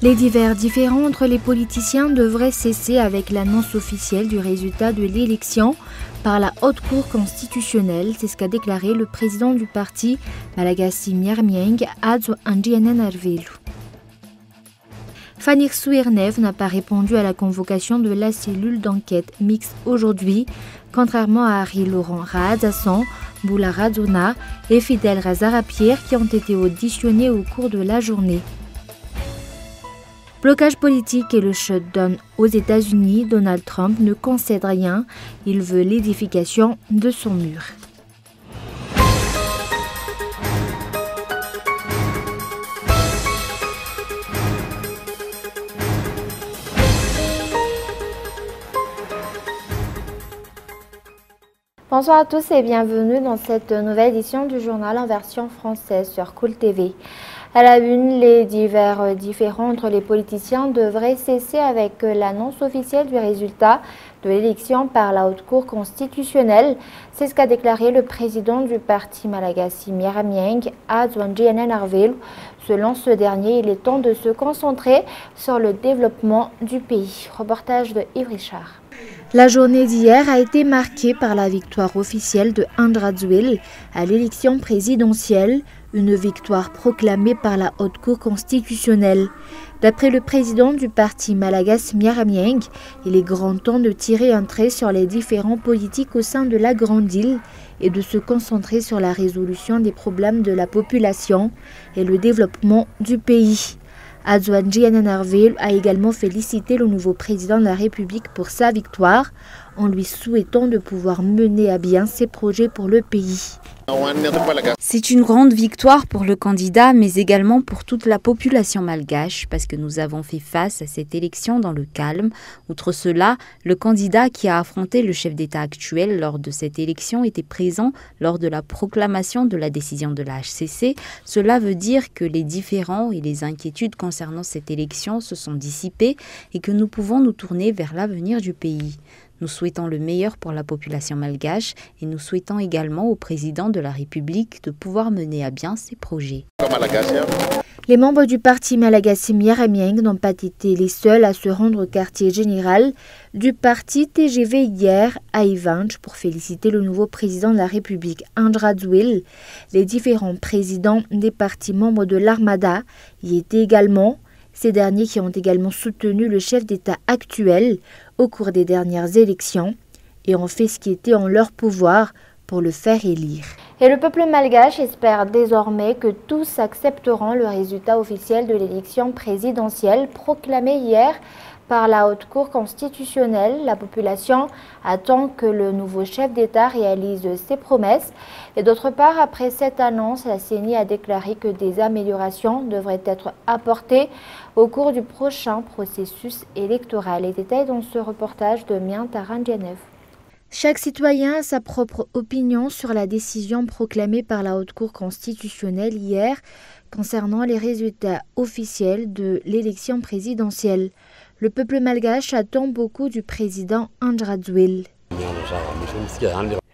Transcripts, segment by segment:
Les divers différends entre les politiciens devraient cesser avec l'annonce officielle du résultat de l'élection par la Haute Cour constitutionnelle. C'est ce qu'a déclaré le président du parti, Malagasy Miarmieng, Adzo Andiananarvelu. Fanir Souirnev n'a pas répondu à la convocation de la cellule d'enquête mixte aujourd'hui, contrairement à Harry Laurent Rahadzassan, Boula Radzona et Fidel Razarapierre qui ont été auditionnés au cours de la journée. Blocage politique et le shutdown aux États-Unis, Donald Trump ne concède rien, il veut l'édification de son mur. Bonsoir à tous et bienvenue dans cette nouvelle édition du journal en version française sur Cool TV. À la une, les divers différends entre les politiciens devraient cesser avec l'annonce officielle du résultat de l'élection par la Haute Cour constitutionnelle. C'est ce qu'a déclaré le président du parti Malagasy Miarmieng, Adzo Andiananarvelu. Selon ce dernier, il est temps de se concentrer sur le développement du pays. Reportage de Yves Richard. La journée d'hier a été marquée par la victoire officielle de Andradzwil à l'élection présidentielle, une victoire proclamée par la Haute Cour constitutionnelle. D'après le président du parti Malagasy Miarmieng, il est grand temps de tirer un trait sur les différents politiques au sein de la Grande Île et de se concentrer sur la résolution des problèmes de la population et le développement du pays. Adzo Andiananarvelu a également félicité le nouveau président de la République pour sa victoire, en lui souhaitant de pouvoir mener à bien ses projets pour le pays. C'est une grande victoire pour le candidat, mais également pour toute la population malgache, parce que nous avons fait face à cette élection dans le calme. Outre cela, le candidat qui a affronté le chef d'État actuel lors de cette élection était présent lors de la proclamation de la décision de la HCC. Cela veut dire que les différends et les inquiétudes concernant cette élection se sont dissipés et que nous pouvons nous tourner vers l'avenir du pays. Nous souhaitons le meilleur pour la population malgache et nous souhaitons également au président de la République de pouvoir mener à bien ses projets. Les membres du parti Malagasy Miarmieng n'ont pas été les seuls à se rendre au quartier général du parti TGV hier à Ivanj pour féliciter le nouveau président de la République Andradzwil. Les différents présidents des partis membres de l'Armada y étaient également. Ces derniers qui ont également soutenu le chef d'État actuel au cours des dernières élections et ont fait ce qui était en leur pouvoir pour le faire élire. Et le peuple malgache espère désormais que tous accepteront le résultat officiel de l'élection présidentielle proclamée hier par la Haute Cour constitutionnelle. La population attend que le nouveau chef d'État réalise ses promesses. Et d'autre part, après cette annonce, la CENI a déclaré que des améliorations devraient être apportées au cours du prochain processus électoral. Les détails dans ce reportage de Mian Tarandjanev. Chaque citoyen a sa propre opinion sur la décision proclamée par la Haute Cour constitutionnelle hier concernant les résultats officiels de l'élection présidentielle. Le peuple malgache attend beaucoup du président Andradzwil.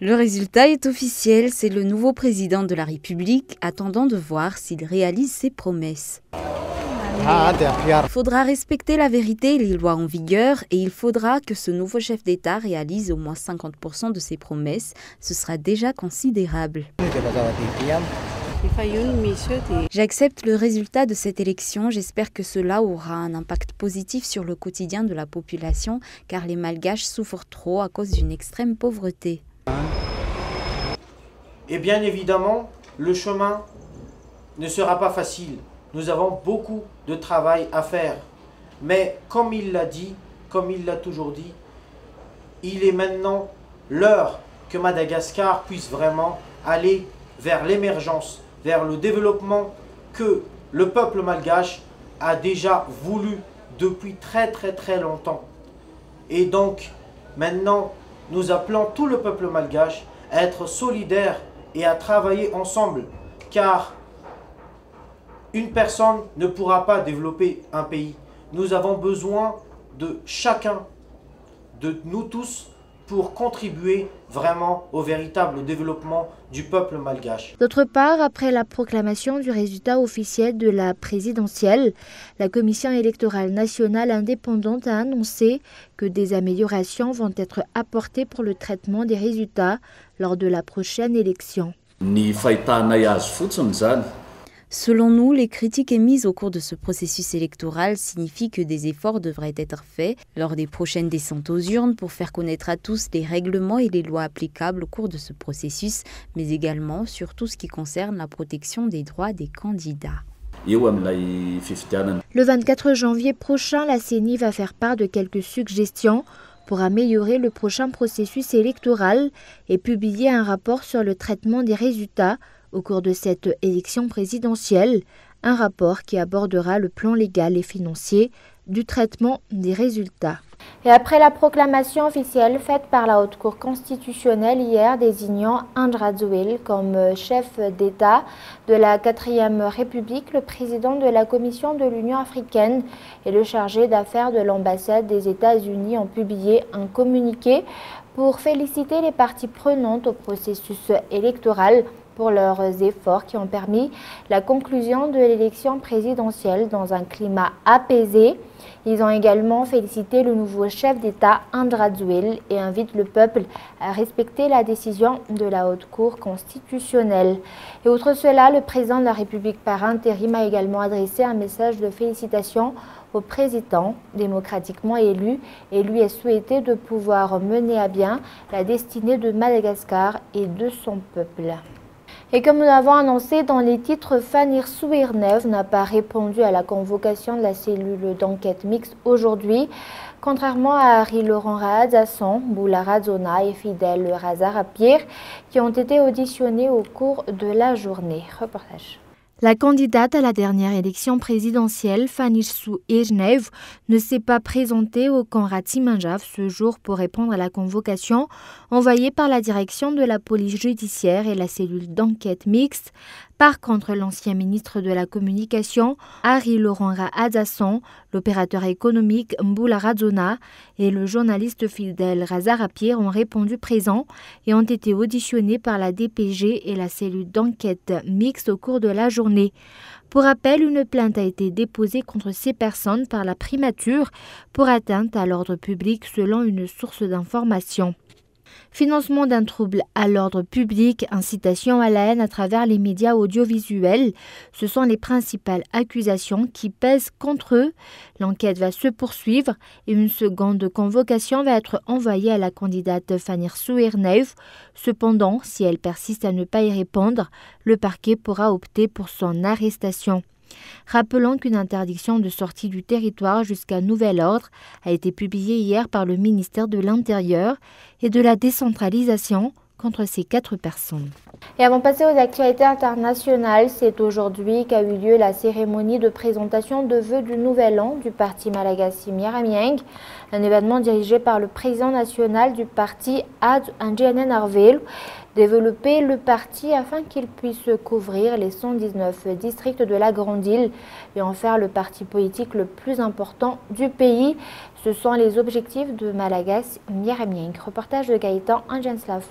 Le résultat est officiel, c'est le nouveau président de la République, attendant de voir s'il réalise ses promesses. Il faudra respecter la vérité et les lois en vigueur et il faudra que ce nouveau chef d'État réalise au moins 50% de ses promesses. Ce sera déjà considérable. J'accepte le résultat de cette élection. J'espère que cela aura un impact positif sur le quotidien de la population car les Malgaches souffrent trop à cause d'une extrême pauvreté. Et bien évidemment, le chemin ne sera pas facile. Nous avons beaucoup de travail à faire. Mais comme il l'a dit, comme il l'a toujours dit, il est maintenant l'heure que Madagascar puisse vraiment aller vers l'émergence, vers le développement que le peuple malgache a déjà voulu depuis très longtemps. Et donc, maintenant, nous appelons tout le peuple malgache à être solidaire et à travailler ensemble, car une personne ne pourra pas développer un pays. Nous avons besoin de chacun, de nous tous, pour contribuer vraiment au véritable développement du peuple malgache. D'autre part, après la proclamation du résultat officiel de la présidentielle, la Commission électorale nationale indépendante a annoncé que des améliorations vont être apportées pour le traitement des résultats lors de la prochaine élection. Selon nous, les critiques émises au cours de ce processus électoral signifient que des efforts devraient être faits lors des prochaines descentes aux urnes pour faire connaître à tous les règlements et les lois applicables au cours de ce processus, mais également sur tout ce qui concerne la protection des droits des candidats. Le 24 janvier prochain, la CENI va faire part de quelques suggestions pour améliorer le prochain processus électoral et publier un rapport sur le traitement des résultats au cours de cette élection présidentielle, un rapport qui abordera le plan légal et financier du traitement des résultats. Et après la proclamation officielle faite par la Haute Cour constitutionnelle hier désignant Andra Zouil comme chef d'État de la 4e République, le président de la Commission de l'Union africaine et le chargé d'affaires de l'ambassade des États-Unis ont publié un communiqué pour féliciter les parties prenantes au processus électoral pour leurs efforts qui ont permis la conclusion de l'élection présidentielle dans un climat apaisé. Ils ont également félicité le nouveau chef d'État Andra Zouil et invitent le peuple à respecter la décision de la Haute Cour constitutionnelle. Et outre cela, le président de la République par intérim a également adressé un message de félicitations au président démocratiquement élu et lui a souhaité de pouvoir mener à bien la destinée de Madagascar et de son peuple. Et comme nous l'avons annoncé dans les titres, Fanir Souirnev n'a pas répondu à la convocation de la cellule d'enquête mixte aujourd'hui, contrairement à Harry Laurent Rahadzasson, Boula Radzona et Fidel Razarapir, qui ont été auditionnés au cours de la journée. Reportage. La candidate à la dernière élection présidentielle, Fanir Souirnev, ne s'est pas présentée au camp Ratsimanjave ce jour pour répondre à la convocation envoyée par la direction de la police judiciaire et la cellule d'enquête mixte. Par contre, l'ancien ministre de la Communication, Harry Laurent Rahadzasson, l'opérateur économique Mboula Radzona et le journaliste Fidel Razarapir ont répondu présents et ont été auditionnés par la DPG et la cellule d'enquête mixte au cours de la journée. Pour rappel, une plainte a été déposée contre ces personnes par la primature pour atteinte à l'ordre public selon une source d'information. Financement d'un trouble à l'ordre public, incitation à la haine à travers les médias audiovisuels, ce sont les principales accusations qui pèsent contre eux. L'enquête va se poursuivre et une seconde convocation va être envoyée à la candidate Fanir Souirnev. Cependant, si elle persiste à ne pas y répondre, le parquet pourra opter pour son arrestation. Rappelons qu'une interdiction de sortie du territoire jusqu'à nouvel ordre a été publiée hier par le ministère de l'Intérieur et de la décentralisation contre ces 4 personnes. Et avant de passer aux actualités internationales, c'est aujourd'hui qu'a eu lieu la cérémonie de présentation de vœux du Nouvel An du parti malagasy Miaramieng, un événement dirigé par le président national du parti Ad Anjenen Arvel, développer le parti afin qu'il puisse couvrir les 119 districts de la Grande Île et en faire le parti politique le plus important du pays. Ce sont les objectifs de Malagasy Miaramieng. Reportage de Gaëtan Anjenslav.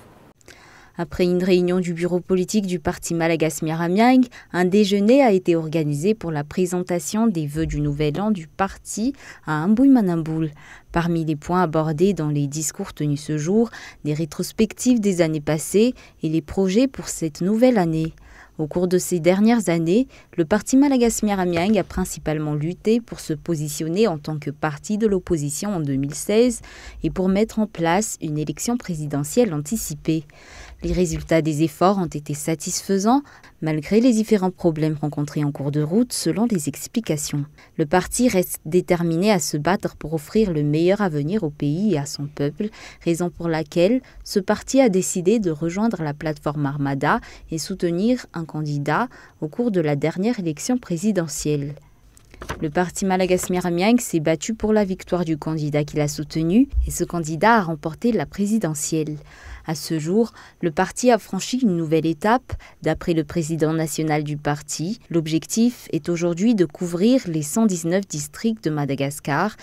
Après une réunion du bureau politique du parti Malagasy Miaramieng, un déjeuner a été organisé pour la présentation des vœux du Nouvel An du parti à Amboui-Manamboul. Parmi les points abordés dans les discours tenus ce jour, des rétrospectives des années passées et les projets pour cette nouvelle année. Au cours de ces dernières années, le parti Malagasy Miaramieng a principalement lutté pour se positionner en tant que parti de l'opposition en 2016 et pour mettre en place une élection présidentielle anticipée. Les résultats des efforts ont été satisfaisants, malgré les différents problèmes rencontrés en cours de route selon les explications. Le parti reste déterminé à se battre pour offrir le meilleur avenir au pays et à son peuple, raison pour laquelle ce parti a décidé de rejoindre la plateforme Armada et soutenir un candidat au cours de la dernière élection présidentielle. Le parti Malagasy Miaramieng s'est battu pour la victoire du candidat qu'il a soutenu et ce candidat a remporté la présidentielle. À ce jour, le parti a franchi une nouvelle étape. D'après le président national du parti, l'objectif est aujourd'hui de couvrir les 119 districts de Madagascar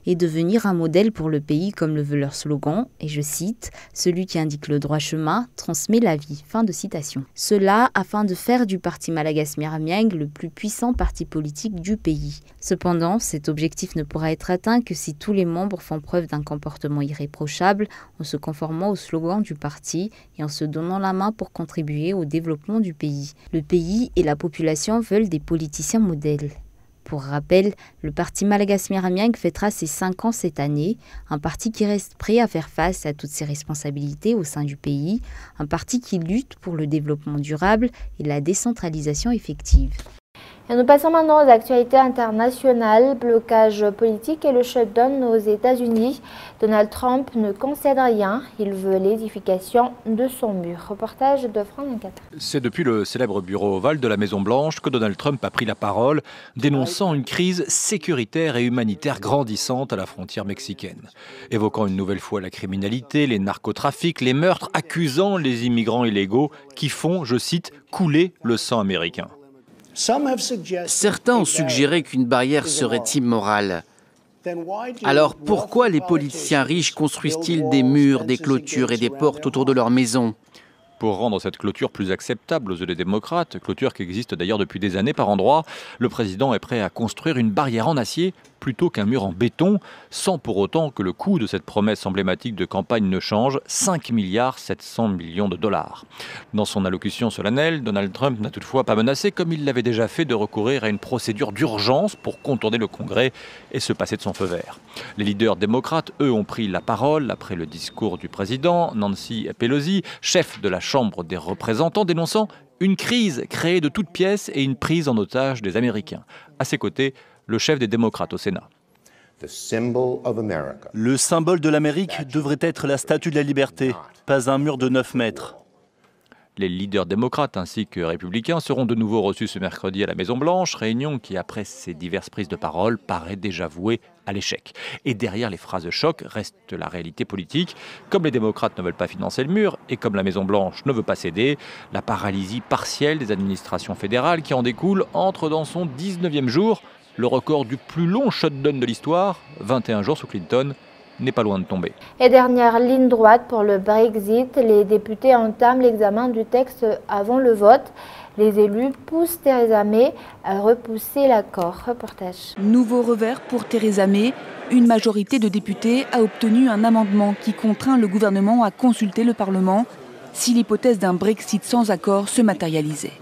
et devenir un modèle pour le pays comme le veut leur slogan. Et je cite, « Celui qui indique le droit chemin transmet la vie ». Fin de citation. Cela afin de faire du parti Malagasy Miramieng le plus puissant parti politique du pays. Cependant, cet objectif ne pourra être atteint que si tous les membres font preuve d'un comportement irréprochable en se conformant au slogan du parti et en se donnant la main pour contribuer au développement du pays. Le pays et la population veulent des politiciens modèles. Pour rappel, le parti Malagasy Miramieng fêtera ses 5 ans cette année, un parti qui reste prêt à faire face à toutes ses responsabilités au sein du pays, un parti qui lutte pour le développement durable et la décentralisation effective. Et nous passons maintenant aux actualités internationales. Blocage politique et le shutdown aux États-Unis. Donald Trump ne concède rien. Il veut l'édification de son mur. Reportage de Franck Nkata. C'est depuis le célèbre bureau ovale de la Maison-Blanche que Donald Trump a pris la parole, dénonçant une crise sécuritaire et humanitaire grandissante à la frontière mexicaine. Évoquant une nouvelle fois la criminalité, les narcotrafics, les meurtres, accusant les immigrants illégaux qui font, je cite, couler le sang américain. Certains ont suggéré qu'une barrière serait immorale. Alors pourquoi les politiciens riches construisent-ils des murs, des clôtures et des portes autour de leurs maisons ? Pour rendre cette clôture plus acceptable aux yeux des démocrates, clôture qui existe d'ailleurs depuis des années par endroits, le président est prêt à construire une barrière en acier plutôt qu'un mur en béton, sans pour autant que le coût de cette promesse emblématique de campagne ne change, 5,7 milliards de dollars. Dans son allocution solennelle, Donald Trump n'a toutefois pas menacé, comme il l'avait déjà fait, de recourir à une procédure d'urgence pour contourner le Congrès et se passer de son feu vert. Les leaders démocrates, eux, ont pris la parole après le discours du président, Nancy Pelosi, chef de la Chambre des représentants, dénonçant une crise créée de toutes pièces et une prise en otage des Américains. À ses côtés, le chef des démocrates au Sénat. Le symbole de l'Amérique devrait être la Statue de la Liberté, pas un mur de 9 mètres. Les leaders démocrates ainsi que républicains seront de nouveau reçus ce mercredi à la Maison-Blanche, réunion qui, après ces diverses prises de parole, paraît déjà vouée à l'échec. Et derrière les phrases choc reste la réalité politique. Comme les démocrates ne veulent pas financer le mur et comme la Maison-Blanche ne veut pas céder, la paralysie partielle des administrations fédérales qui en découle entre dans son 19e jour. Le record du plus long shutdown de l'histoire, 21 jours sous Clinton, n'est pas loin de tomber. Et dernière ligne droite pour le Brexit, les députés entament l'examen du texte avant le vote. Les élus poussent Theresa May à repousser l'accord. Reportage. Nouveau revers pour Theresa May. Une majorité de députés a obtenu un amendement qui contraint le gouvernement à consulter le Parlement si l'hypothèse d'un Brexit sans accord se matérialisait.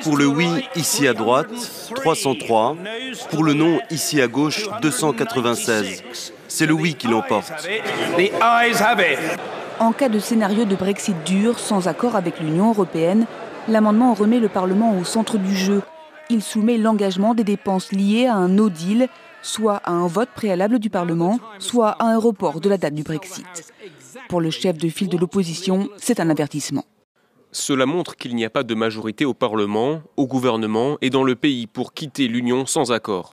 Pour le oui, ici à droite, 303. Pour le non, ici à gauche, 296. C'est le oui qui l'emporte. En cas de scénario de Brexit dur, sans accord avec l'Union européenne, l'amendement remet le Parlement au centre du jeu. Il soumet l'engagement des dépenses liées à un no deal, soit à un vote préalable du Parlement, soit à un report de la date du Brexit. Pour le chef de file de l'opposition, c'est un avertissement. Cela montre qu'il n'y a pas de majorité au Parlement, au gouvernement et dans le pays pour quitter l'Union sans accord.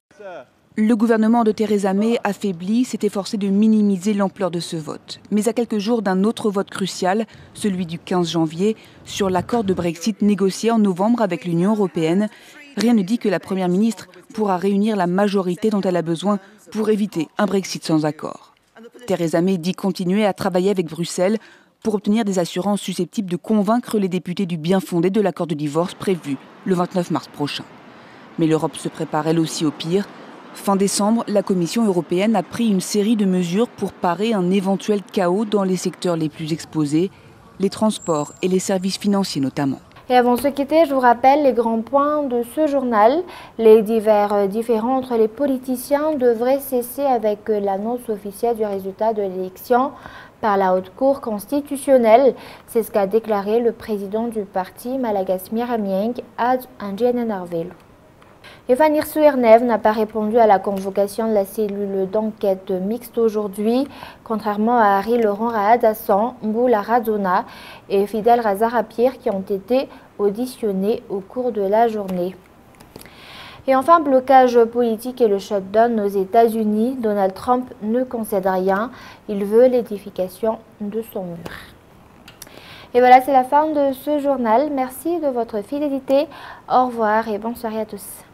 Le gouvernement de Theresa May, affaibli, s'est efforcé de minimiser l'ampleur de ce vote. Mais à quelques jours d'un autre vote crucial, celui du 15 janvier, sur l'accord de Brexit négocié en novembre avec l'Union européenne, rien ne dit que la Première ministre pourra réunir la majorité dont elle a besoin pour éviter un Brexit sans accord. Theresa May dit continuer à travailler avec Bruxelles pour obtenir des assurances susceptibles de convaincre les députés du bien fondé de l'accord de divorce prévu le 29 mars prochain. Mais l'Europe se prépare elle aussi au pire. Fin décembre, la Commission européenne a pris une série de mesures pour parer un éventuel chaos dans les secteurs les plus exposés, les transports et les services financiers notamment. Et avant de se quitter, je vous rappelle les grands points de ce journal. Les divers différends entre les politiciens devraient cesser avec l'annonce officielle du résultat de l'élection par la Haute Cour constitutionnelle. C'est ce qu'a déclaré le président du parti Malagasy Miramieng, Ad Anjananarvelu. Evan Irsu-Ernev n'a pas répondu à la convocation de la cellule d'enquête mixte aujourd'hui, contrairement à Harry Laurent Rahadassan, Mboula Radzona et Fidel Razarapir qui ont été auditionnés au cours de la journée. Et enfin, blocage politique et le shutdown aux États-Unis. Donald Trump ne concède rien. Il veut l'édification de son mur. Et voilà, c'est la fin de ce journal. Merci de votre fidélité. Au revoir et bonne soirée à tous.